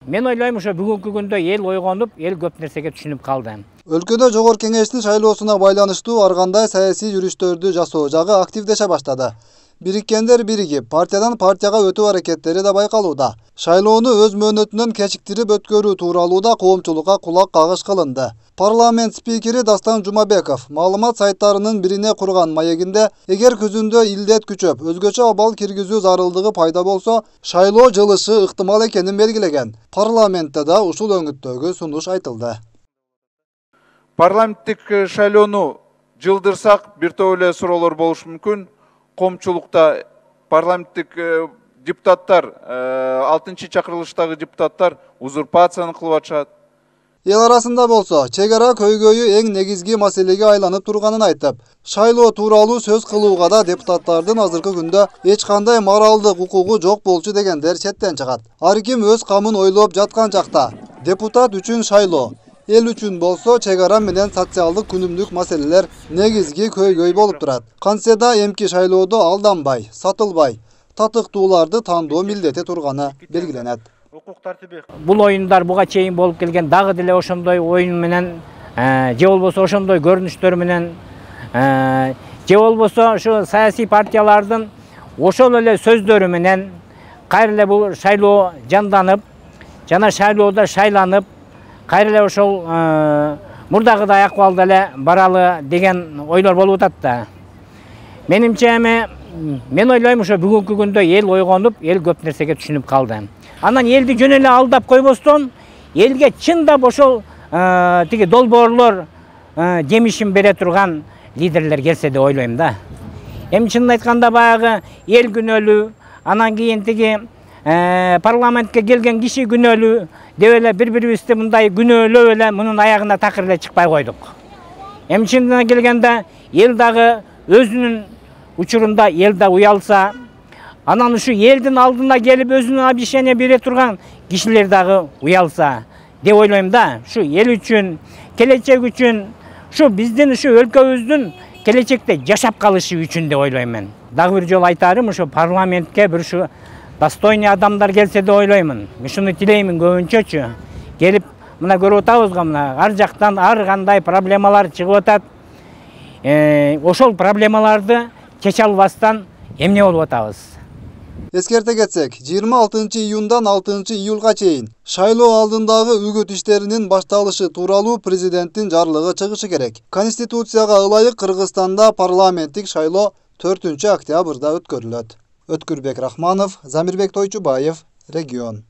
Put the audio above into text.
Мен ойлойм, ошо бүгүнкү күндө эл ойгонуп, эл көп нерсеге түшүнүп калды. Өлкөдө Жогорку Кеңештин шайлоосуна байланыштуу ар кандай саясий жүрүштөрдү жасоо жагы активдеше баштады. Бириккендер биригип, партиядан партияга өтүү аракеттери да байкалууда. Шайлоону өз мөөнөтүнөн кечиктирип өткөрүү тууралуу да коомчулукка кулак кагыш кылынды. Парламент спикери Дастан Жумабеков маалымат сайттарынын бирине курган маегинде, эгер күзүндө илдет күчөп, өзгөчө абал киргизүү зарылдыгы пайда болсо, шайлоо жылышы ыктымал экенин белгилеген. Парламентте да ушул өңүттөгү сунуш айтылды. Парламенттик шайлоону жылдырсак, бир топ эле суроолор болушу мүмкүн. Коомчулукта парламенттик депутаттар, 6-чы чакырылыштагы депутаттар узурпацияны кылып атышат. Эл арасында болсо, чек ара көйгөйү эң негизги маселеге айланып турганын айтып, шайлоо тууралуу сөз кылууга да депутаттардын азыркы күндө эч кандай моралдык укугу жок болчу дегендер четтен чыгат. Ар ким өз камын ойлоп жаткан жакта. Депутат үчүн шайлоо, эл үчүн болсо чек ара менен социалдык күнүмдүк маселелер негизги көйгөй болуп турат. Кантсе да эмки шайлоодо алданбай, сатылбай, татыктууларды тандоо милдети турганы белгиленет. Бул оюндар буга чейин болуп келген дагы деле ошондой оюн менен, же болбосо ошондой көрүнүштөр менен, же болбосо ушу саясий партиялардын ошол эле сөздөрү менен кайра эле бул шайлоо жанданып, жана шайлоодо шайланып, кайра эле ошол мурдагыдай акыбалда эле баралы деген ойлор болуп атат да. Менимче мен ойлойм, ошо бүгүнкү күндө эл ойгонуп, эл көп нерсеге түшүнүп калды. Анан элди жөн эле алдап койбостон, элге чындап ошол тиги долбоорлор жемишин бере турган лидерлер келсе деп ойлойм да. Эми чынын айтканда баягы эл күнөөлүү, анан кийин тиги парламентке келген киши күнөөлүү деп эле бири-бирибизди мындай күнөөлөп эле мунун аягына такыр эле чыкпай койдук. Эми чынына келгенде эл дагы өзүнүн учурунда эл да уялса, анан ушу элдин алдына келип өзүнүн обещание бере турган кишилер дагы уялса деп ойлойм да. Ушу эл үчүн, келечек үчүн, ушу биздин ушу өлкөбүздүн келечекте жашап калышы үчүн деп ойлойм мен. Дагы бир жолу айтарым, ушу парламентке бир ушу достойный адамдар келсе деп ойлоймун. Ушуну тилеймин көбүнчөчү. Келип, мына көрүп атабызга, мына ар жактан ар кандай проблемалар чыгып атат. Ошол проблемаларды чече албастан эмне болуп атабыз? Эскерте кетсек, 26 июндан 6 июлга чейин шайлоо алдындагы үгүт иштеринин башталышы тууралуу президенттин жарлыгы чыгышы керек. Конституцияга ылайык Кыргызстанда парламенттик шайлоо 4 октябрда өткөрүлөт. Өткүрбек Рахманов, Замирбек Тойчубаев, Регион.